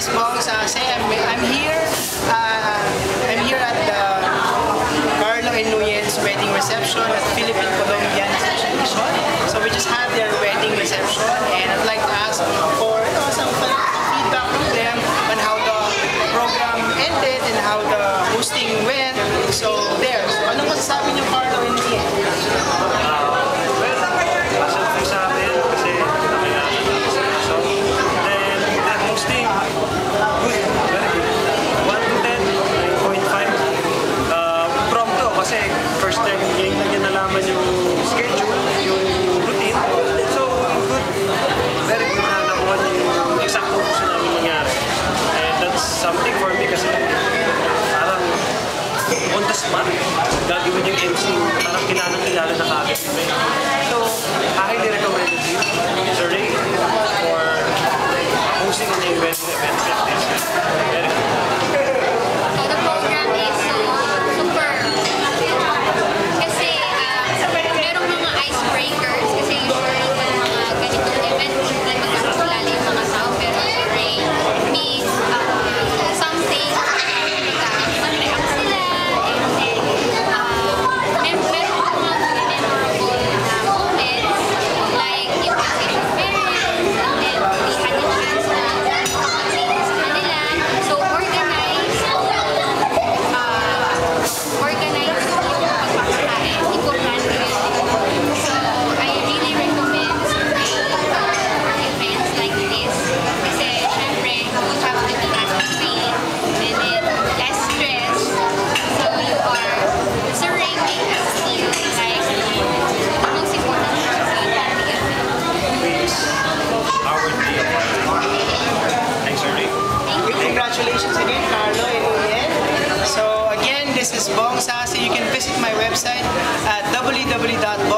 is Bong Sase. I'm here. I'm here at the Carlo and Nuyen's wedding reception at Philippine Colombian Association. So we just had their wedding reception, and I'd like to ask for some feedback from them on how the program ended and how the hosting went. So there. So ano masasabi niyo, Carlo and Nuyen? First time ngayon na niya nalaman yung schedule, yung routine. So, good. Very good na nakuha niya yung exact gusto namin mangyari. And that's something for me kasi parang on the spot, gagawin yung MC, parang kilala na kagad. So, highly recommended you, Sir Ray, for hosting an event like this. Very good. So the program is super. Kasi merong mga icebreakers. Kasi usually mga ganitong event, hindi magkakilala yung mga tao. Pero Ray means something, mag-react sila. And then, meron mga memorable moments. Like yung kasi yung parents. And then, we had the chance na mag-meet sa kanila. So, organize yung pagpapakain. Iko-plan ko yun. So, I really recommend events like this. Kasi, syempre, you have to be hassle-free and then less stress. So, you are surrounding as you like the most important part sa the event. Our day. Thanks, Sir Ray. Congratulations again, Carlo and Nuyen. So again, this is Bong Sase. You can visit my website at www.bongsasemusic.com.